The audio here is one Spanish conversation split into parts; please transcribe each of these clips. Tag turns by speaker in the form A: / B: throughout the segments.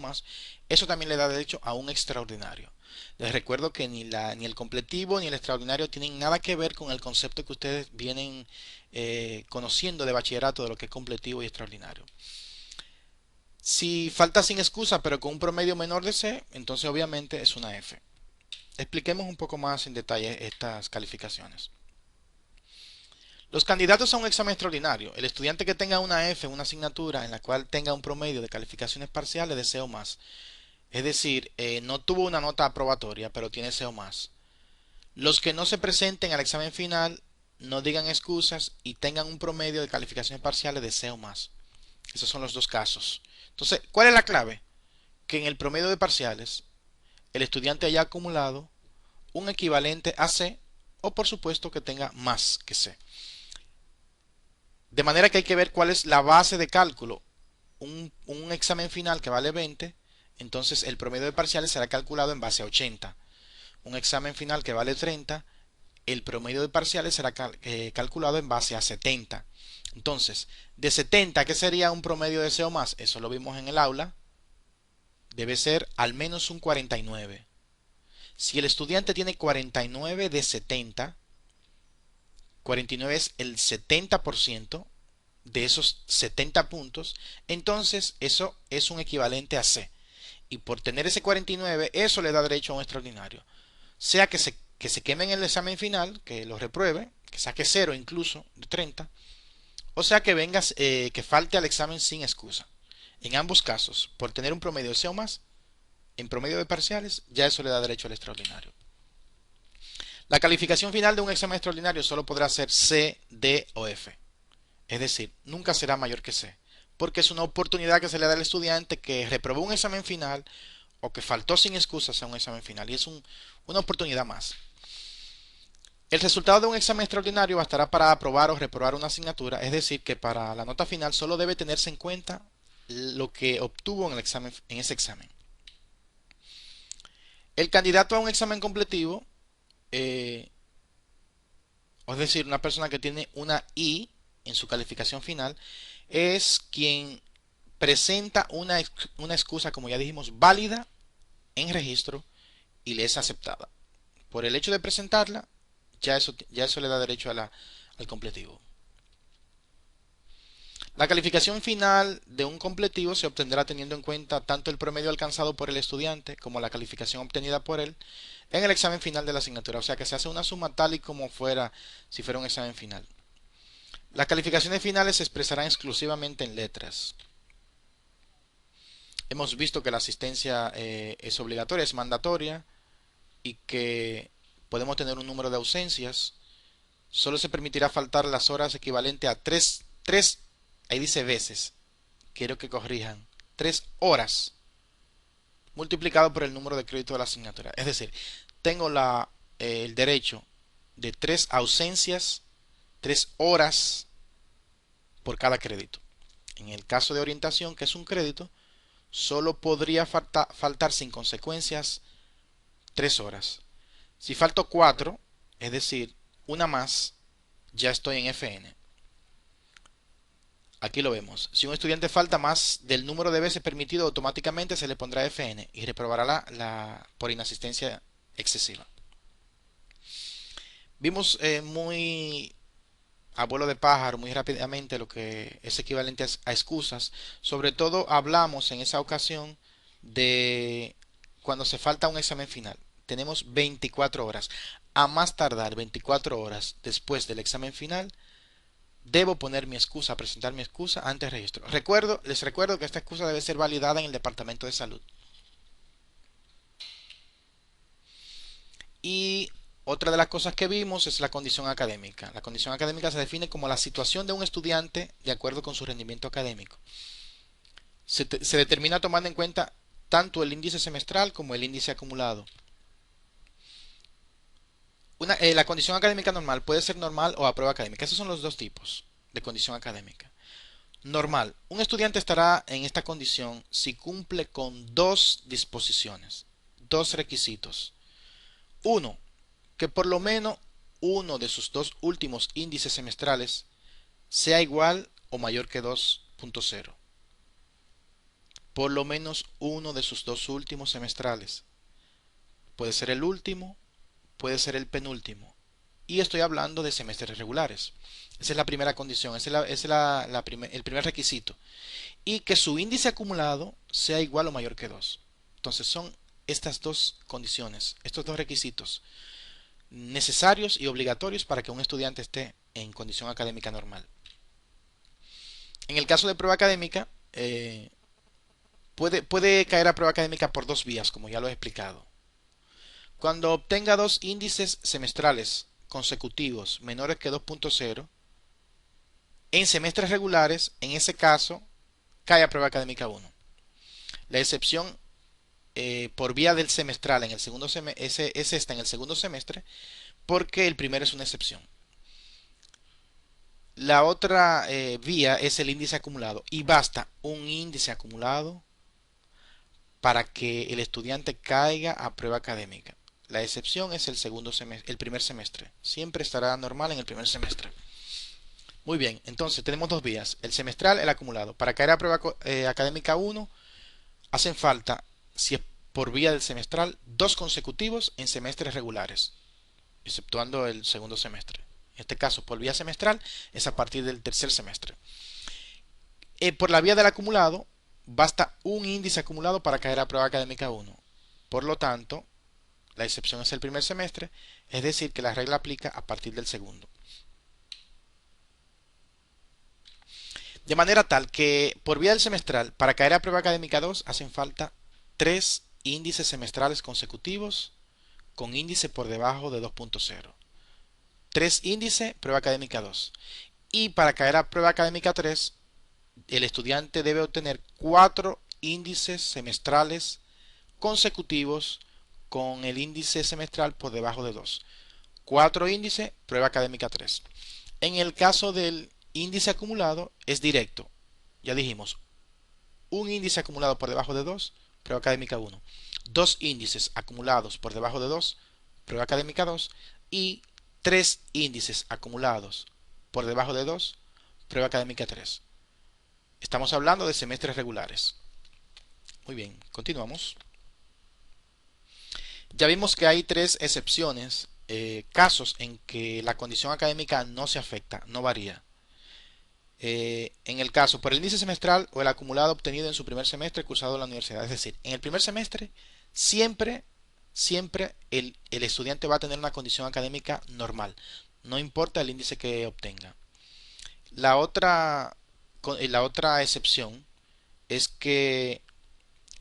A: más, eso también le da derecho a un extraordinario. Les recuerdo que ni el completivo ni el extraordinario tienen nada que ver con el concepto que ustedes vienen conociendo de bachillerato de lo que es completivo y extraordinario. Si falta sin excusa pero con un promedio menor de C, entonces obviamente es una F. Expliquemos un poco más en detalle estas calificaciones. Los candidatos a un examen extraordinario. El estudiante que tenga una F en una asignatura en la cual tenga un promedio de calificaciones parciales de C o más. Es decir, no tuvo una nota aprobatoria, pero tiene C o más. Los que no se presenten al examen final, no digan excusas y tengan un promedio de calificaciones parciales de C o más. Esos son los dos casos. Entonces, ¿cuál es la clave? Que en el promedio de parciales, el estudiante haya acumulado un equivalente a C o por supuesto que tenga más que C. De manera que hay que ver cuál es la base de cálculo. Un examen final que vale 20, entonces el promedio de parciales será calculado en base a 80. Un examen final que vale 30, el promedio de parciales será calculado en base a 70. Entonces, de 70, ¿qué sería un promedio de C o más? Eso lo vimos en el aula. Debe ser al menos un 49. Si el estudiante tiene 49 de 70, 49 es el 70% de esos 70 puntos, entonces eso es un equivalente a C. Y por tener ese 49, eso le da derecho a un extraordinario. Sea que se queme en el examen final, que lo repruebe, que saque 0 incluso de 30, o sea que venga, que falte al examen sin excusa. En ambos casos, por tener un promedio de C o más, en promedio de parciales, ya eso le da derecho al extraordinario. La calificación final de un examen extraordinario solo podrá ser C, D o F. Es decir, nunca será mayor que C, porque es una oportunidad que se le da al estudiante que reprobó un examen final o que faltó sin excusas a un examen final y es una oportunidad más. El resultado de un examen extraordinario bastará para aprobar o reprobar una asignatura, es decir, que para la nota final solo debe tenerse en cuenta lo que obtuvo en, el examen, en ese examen. El candidato a un examen completivo, eh, es decir, una persona que tiene una I en su calificación final, es quien presenta una excusa, como ya dijimos, válida en registro y le es aceptada. Por el hecho de presentarla, ya eso le da derecho al completivo. La calificación final de un completivo se obtendrá teniendo en cuenta tanto el promedio alcanzado por el estudiante como la calificación obtenida por él en el examen final de la asignatura. O sea que se hace una suma tal y como fuera si fuera un examen final. Las calificaciones finales se expresarán exclusivamente en letras. Hemos visto que la asistencia es obligatoria, es mandatoria y que podemos tener un número de ausencias. Solo se permitirá faltar las horas equivalente a 3 ahí dice veces, quiero que corrijan, 3 horas multiplicado por el número de crédito de la asignatura. Es decir, tengo el derecho de 3 ausencias, 3 horas por cada crédito. En el caso de orientación, que es un crédito, solo podría faltar sin consecuencias 3 horas. Si falto 4, es decir, una más, ya estoy en FN. Aquí lo vemos. Si un estudiante falta más del número de veces permitido, automáticamente se le pondrá FN y reprobará por inasistencia excesiva. Vimos muy a vuelo de pájaro, muy rápidamente, lo que es equivalente a excusas. Sobre todo hablamos en esa ocasión de cuando se falta un examen final. Tenemos 24 horas. A más tardar 24 horas después del examen final, debo poner mi excusa, presentar mi excusa ante el registro. Les recuerdo que esta excusa debe ser validada en el Departamento de Salud. Y otra de las cosas que vimos es la condición académica. La condición académica se define como la situación de un estudiante de acuerdo con su rendimiento académico. Se determina tomando en cuenta tanto el índice semestral como el índice acumulado. La condición académica normal puede ser normal o a prueba académica. Esos son los dos tipos de condición académica. Normal. Un estudiante estará en esta condición si cumple con dos disposiciones, dos requisitos. Uno, que por lo menos uno de sus dos últimos índices semestrales sea igual o mayor que 2.0. por lo menos uno de sus dos últimos semestrales. Puede ser el último, puede ser el penúltimo. Y estoy hablando de semestres regulares. Esa es la primera condición, ese es el primer requisito. Y que su índice acumulado sea igual o mayor que 2. Entonces son estas dos condiciones, estos dos requisitos necesarios y obligatorios para que un estudiante esté en condición académica normal. En el caso de prueba académica, puede caer a prueba académica por dos vías, como ya lo he explicado. Cuando obtenga dos índices semestrales consecutivos menores que 2.0, en semestres regulares, en ese caso, cae a prueba académica 1. La excepción por vía del semestral en el segundo es esta en el segundo semestre, porque el primero es una excepción. La otra vía es el índice acumulado y basta un índice acumulado para que el estudiante caiga a prueba académica. La excepción es el primer semestre. Siempre estará normal en el primer semestre. Muy bien, entonces tenemos dos vías, el semestral, el acumulado. Para caer a prueba académica 1, hacen falta, si es por vía del semestral, dos consecutivos en semestres regulares, exceptuando el segundo semestre. En este caso, por vía semestral, es a partir del tercer semestre. Por la vía del acumulado, basta un índice acumulado para caer a prueba académica 1. Por lo tanto, la excepción es el primer semestre, es decir, que la regla aplica a partir del segundo. De manera tal que por vía del semestral, para caer a prueba académica 2, hacen falta 3 índices semestrales consecutivos con índice por debajo de 2.0. 3 índices, prueba académica 2. Y para caer a prueba académica 3, el estudiante debe obtener 4 índices semestrales consecutivos con el índice semestral por debajo de 2. 4 índices, prueba académica 3. En el caso del índice acumulado es directo. Ya dijimos, un índice acumulado por debajo de 2, prueba académica 1. Dos índices acumulados por debajo de 2, prueba académica 2. Y 3 índices acumulados por debajo de 2, prueba académica 3. Estamos hablando de semestres regulares. Muy bien, continuamos. Ya vimos que hay tres excepciones, casos en que la condición académica no se afecta, no varía. En el caso por el índice semestral o el acumulado obtenido en su primer semestre cursado en la universidad. Es decir, en el primer semestre siempre, siempre el estudiante va a tener una condición académica normal, no importa el índice que obtenga. La otra, la otra excepción es que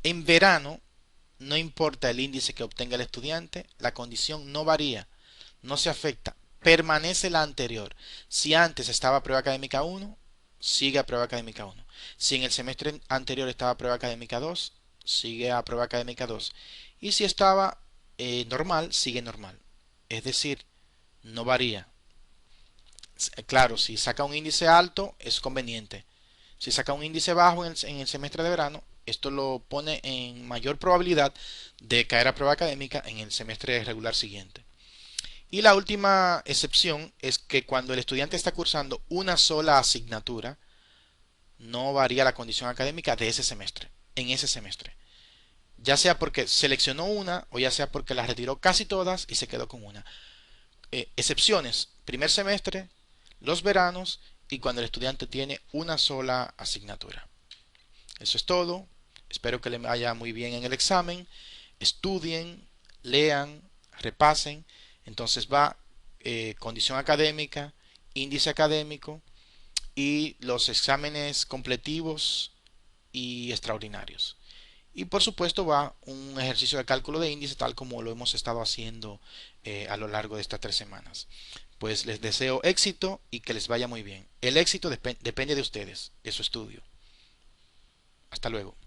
A: en verano, no importa el índice que obtenga el estudiante, la condición no varía, no se afecta, permanece la anterior. Si antes estaba a prueba académica 1, sigue a prueba académica 1. Si en el semestre anterior estaba a prueba académica 2, sigue a prueba académica 2. Y si estaba normal, sigue normal. Es decir, no varía. Claro, si saca un índice alto, es conveniente. Si saca un índice bajo en el semestre de verano, esto lo pone en mayor probabilidad de caer a prueba académica en el semestre regular siguiente. Y la última excepción es que cuando el estudiante está cursando una sola asignatura, no varía la condición académica de ese semestre, en ese semestre. Ya sea porque seleccionó una o ya sea porque las retiró casi todas y se quedó con una. Excepciones, primer semestre, los veranos y cuando el estudiante tiene una sola asignatura. Eso es todo. Espero que le vaya muy bien en el examen. Estudien, lean, repasen. Entonces va condición académica, índice académico y los exámenes completivos y extraordinarios. Y por supuesto va un ejercicio de cálculo de índice tal como lo hemos estado haciendo a lo largo de estas 3 semanas. Pues les deseo éxito y que les vaya muy bien. El éxito depende de ustedes, de su estudio. Hasta luego.